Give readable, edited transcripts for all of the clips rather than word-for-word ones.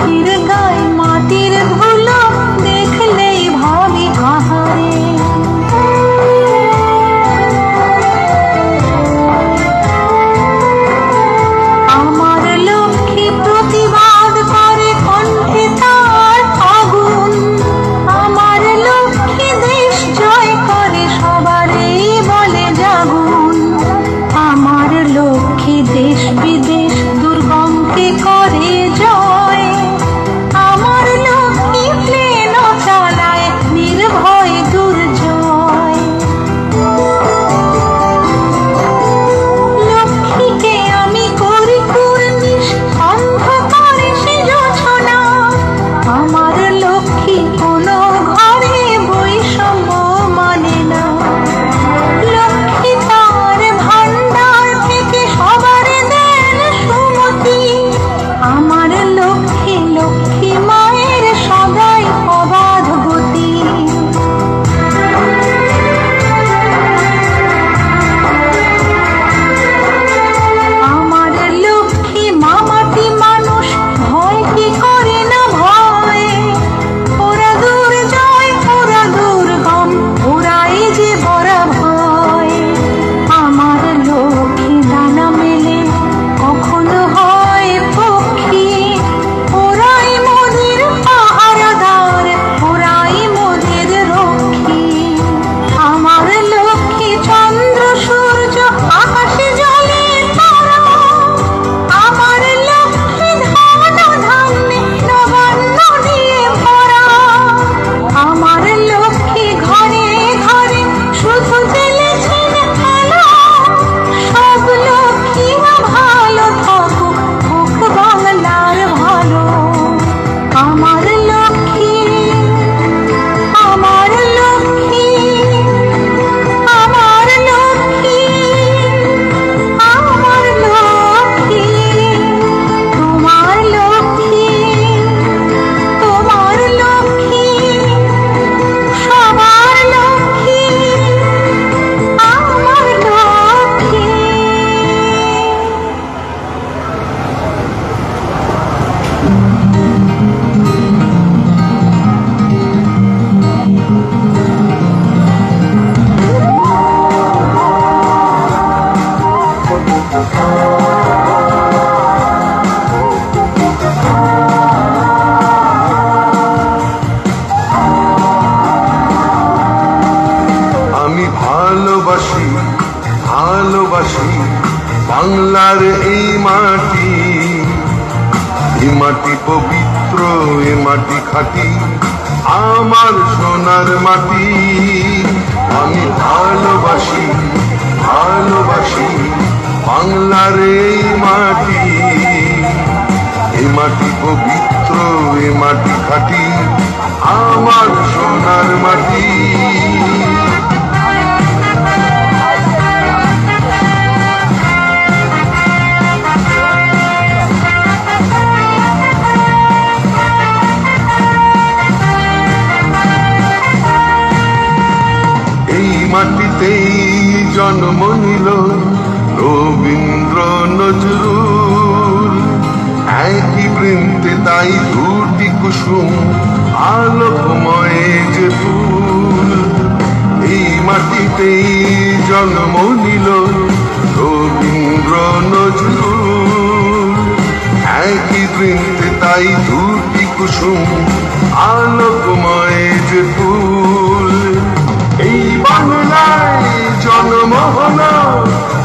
পাখির গায়ে মাটির ধুলো দেখলেই ভাবি আহারে। আমার লক্ষ্মী প্রতিবাদ করে কণ্ঠে তার আগুন, আমার লক্ষ্মী দেশ জয় করে সবারই বলে জাগুন, আমার লক্ষ্মী দেশ বিদেশ দুর্গমকে করে জয়, আমার লক্ষ্মী প্লেন চালায় নির্ভয় দুর্জয়। লক্ষ্মীকে আমি করি কুর্নিশ অন্ধকারে সে যোছনা, আমার লক্ষ্মী কোনো ঘরে বৈষম্য মানে না, লক্ষ্মী তার ভান্ডার থেকে সবার দেন সুমতি, আমার লক্ষ্মী লক্ষ্মী মায়ের সদাই অবাধ গতি। আমার লক্ষ্মী মামাটি মানুষ ভয় কি করে না ভয়, ওরা দুর্জয় ওরা দুর্গম ওরাই যে বড় ভয়, আমার লক্ষ্মী ডানা মেলে কখনো হয় পক্ষী, ওরাই মোদের পাহারাদার ওরাই মোদের রক্ষী, আমার লক্ষ্মী চন্দ্র সূর্য আকাশে জলে তারা, আমার লক্ষ্মী ধন ধান্যে নবান্ন দিয়ে ভরা, আমার লক্ষ্মী ঘরে ঘরে শুধু জ্বেলেছেন আলো, সব লক্ষ্মীরা ভালো থাকুক হোক বাংলার ভালো, আমার লক্ষ্মী আমার লক্ষ্মী আমার লক্ষ্মী আমার লক্ষ্মী, তোমার লক্ষ্মী তোমার লক্ষ্মী সবার লক্ষ্মী আমার লক্ষ্মী। আমি ভালোবাসি ভালোবাসি বাংলার এই মাটি, এ মাটি পবিত্র এ মাটি খাঁটি আমার সোনার মাটি, আমি ভালোবাসি ভালোবাসি বাংলার এই মাটি, এ মাটি পবিত্র এ মাটি খাঁটি আমার সোনার মাটি। এই মাটিতেই জন্ম নিল রবীন্দ্র নজরুল, একই বৃন্তে তাই দুটি কুসুম আলোকময় যে ফুল, এই মাটিতেই জন্ম নিল রবীন্দ্র নজরুল, একই বৃন্তে তাই দুটি কুসুম আলোকময় যে ফুল, এই বাংলায় জন্ম হলো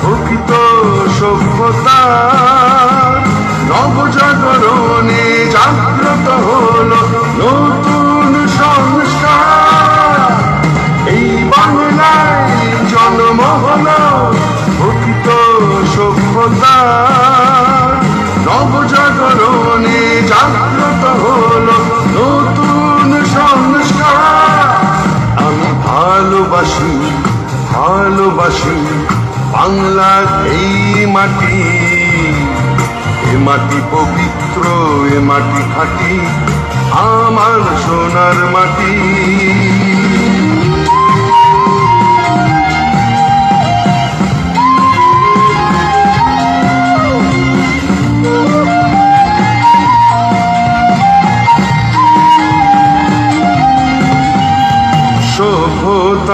প্রকৃত সভ্যতা, নবজাগরণে জাগ্রত হলো নতুন সংস্কার, এই বাংলায় জন্ম হলো প্রকৃত সভ্যতা, নবজাগরণে জাগ্রত হলো নতুন সংস্কার। আমি ভালোবাসি ভালোবাসি বাংলার এই মাটি, এ মাটি পবিত্র এ মাটি খাঁটি আমার সোনার মাটি।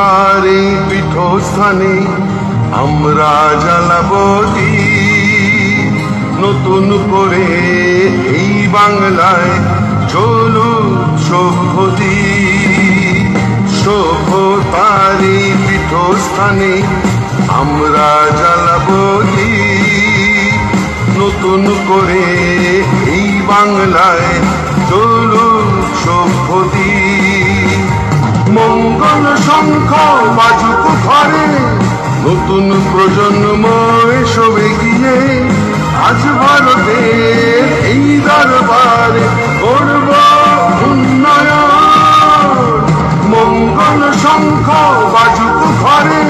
তার এই পীঠস্থানে আমরা জ্বালাবো দীপ। নতুন করে এই বাংলায় চলুক সভ্যদ্বীপ। সভ্যতার এই পীঠস্থানে আমরা জ্বালাবো দীপ। নতুন করে এই বাংলায় চলুক সভ্যদ্বীপ। মঙ্গল শঙ্খ বাজুক ঘরে, নতুন প্রজন্ম এসো এগিয়ে। আজ ভারতের এই দরবারে করব উন্নয়ন। মঙ্গল শঙ্খ বাজুক ঘরে,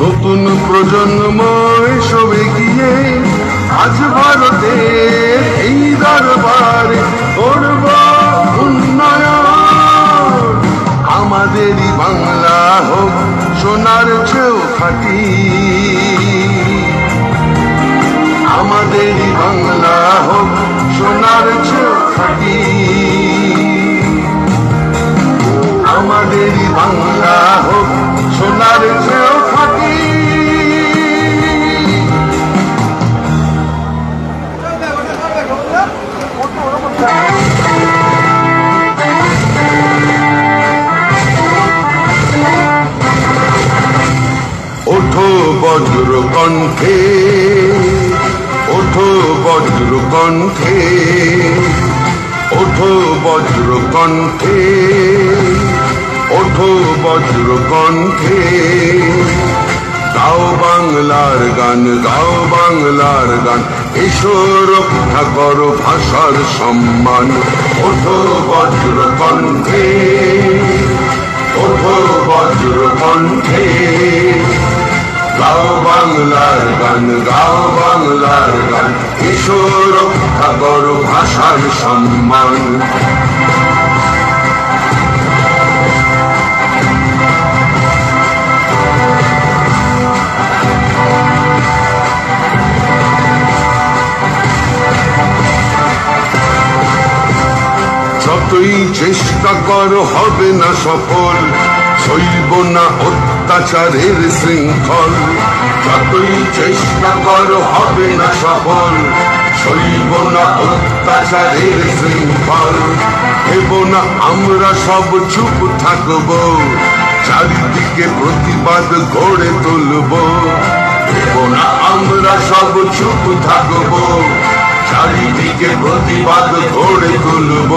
নতুন প্রজন্ম এসো এগিয়ে। আজ ভারতের এই দরবারে করব উন্নয়ন। আমাদেরই বাংলা হোক সোনার চেয়েও খাঁটি। আমাদেরই বাংলা হোক সোনার চেয়েও খাঁটি। আমাদেরই বাংলা হোক সোনার চেয়েও খাঁটি। ওঠো বজ্র কণ্ঠে, ওঠো বজ্র কণ্ঠে, ওঠো বজ্র কণ্ঠে, ওঠো বজ্র কণ্ঠে। গাও বাংলার গান, গাও বাংলার গান, এসো রক্ষা করো ভাষার সম্মান। ওঠো বজ্র কণ্ঠে, ওঠো বজ্র কণ্ঠে। গাও বাংলার গান, গাও বাংলার গান, এসো রক্ষা করো ভাষার সম্মান। যতই চেষ্টা করো হবে না সফল, সইব না অত্যাচারের শৃঙ্খল। যতই চেষ্টা করো হবে না সফল, সইব না অত্যাচারের শৃঙ্খল। হেব না আমরা সব চুপ থাকবো, চারিদিকে প্রতিবাদ গড়ে তুলবো। হেব না আমরা সব চুপ থাকবো, চারিদিকে প্রতিবাদ গড়ে তুলব।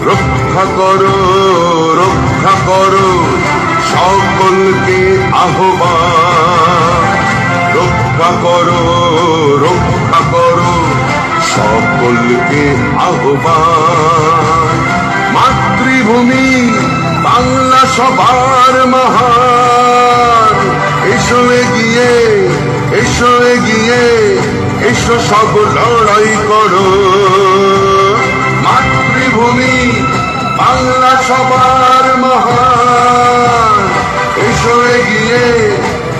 রক্ষা করো, রক্ষা করো সকলকে আহ্বান। রক্ষা করো, রক্ষা করো সকলকে আহ্বান। মাতৃভূমি বাংলা সবার মহান। এসো এগিয়ে, এসো এগিয়ে, এসো সব লড়াই করো। মাতৃভূমি বাংলা সবার মহান। এসো এগিয়ে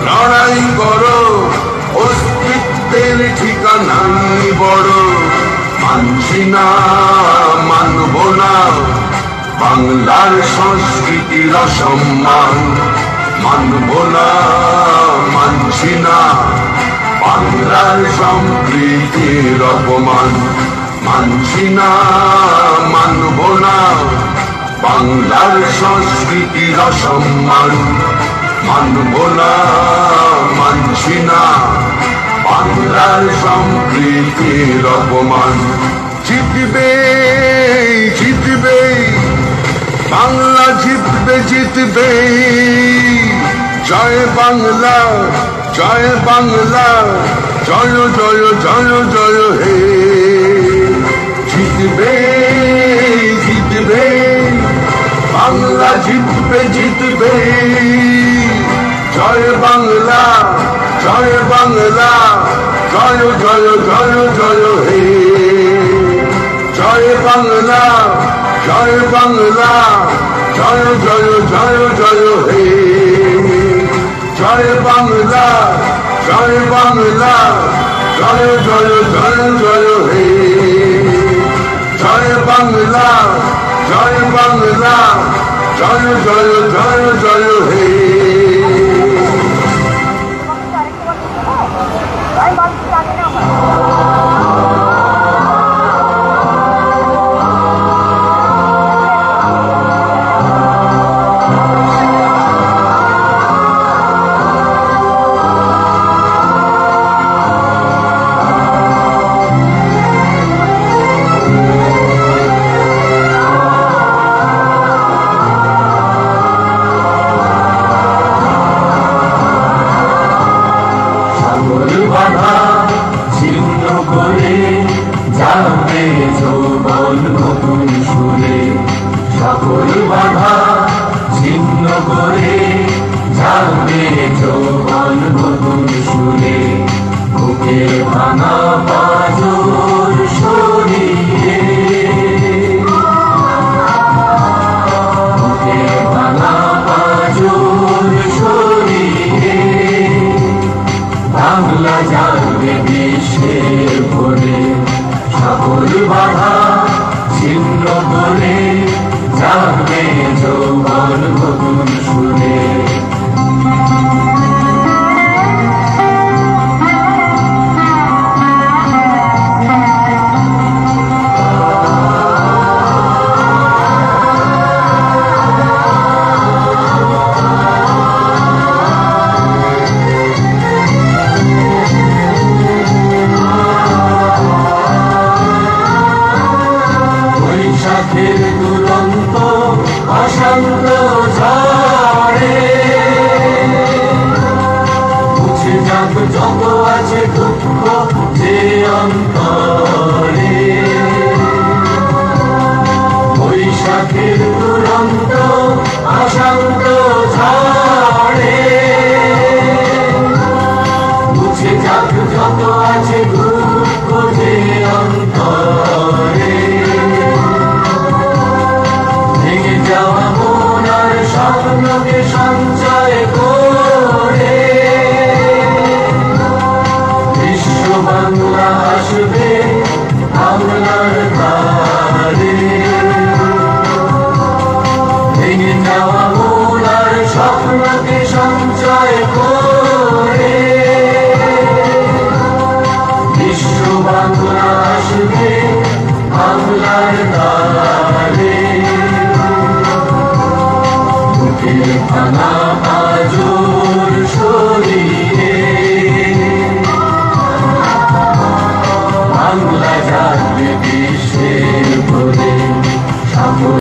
লড়াই করো, অস্তিত্বের ঠিকানাই বড়। মানছি না, মানব না বাংলার সংস্কৃতির অসম্মান। মানব না, মানছি না বাংলার সম্প্রীতির অপমান। মানছি না, মানব না বাংলার সংস্কৃতির অসম্মান। মানব না, মানছি না বাংলার সম্প্রীতির অপমান। জিতবে, জিতবে বাংলা, জিতবে, জিতবে। জয় বাংলা, জয় বাংলা, জয় জয় জয় জয় হে। জিতবে, জিতবে বাংলা, জিতবে, জিতবে। জয় বাংলা, জয় বাংলা, জয় জয় জয় জয় হে। জয় বাংলা, জয় বাংলা, জয় জয় জয় জয় হে। জয় বাংলা, জয় বাংলা, জয় জয় জয় জয় হে। জয় বাংলা, জয় বাংলা, জয় জয় জয় জয় হে। বাধা ছিন্ন করে যাবে যৌবন নতুন সুরে, সকল বাধা ছিন্ন করে যাবে যৌবন নতুন সুরে। বুকের ভাঙা পাঁজর সরিয়ে, বুকের ভাঙা পাঁজর সরিয়ে বাংলা জানবে বিশ্বের ভরে, সকল বাধা ছিন্ন করে যাবে যৌবন নতুন সুরে। বৈশাখের দুরন্ত অশান্ত ঝড়ে মুছে যাক যত আছে দুঃখ যে অন্তরে। বৈশাখের দুরন্ত অশান্ত ঝড়ে মুছে যাক যত আছে দুঃখ যে অন্তরে। ভেঙে যাওয়া মন আর স্বপ্নকে সঞ্চয় করে বিশ্ব বাংলা আসবে বাংলার দ্বারে। ভেঙে যাওয়া মন আর স্বপ্নকে সঞ্চয় করে বিশ্ব বাংলা আসবে বাংলার দ্বারে। বুকের ভাঙা পাঁজর সরিয়ে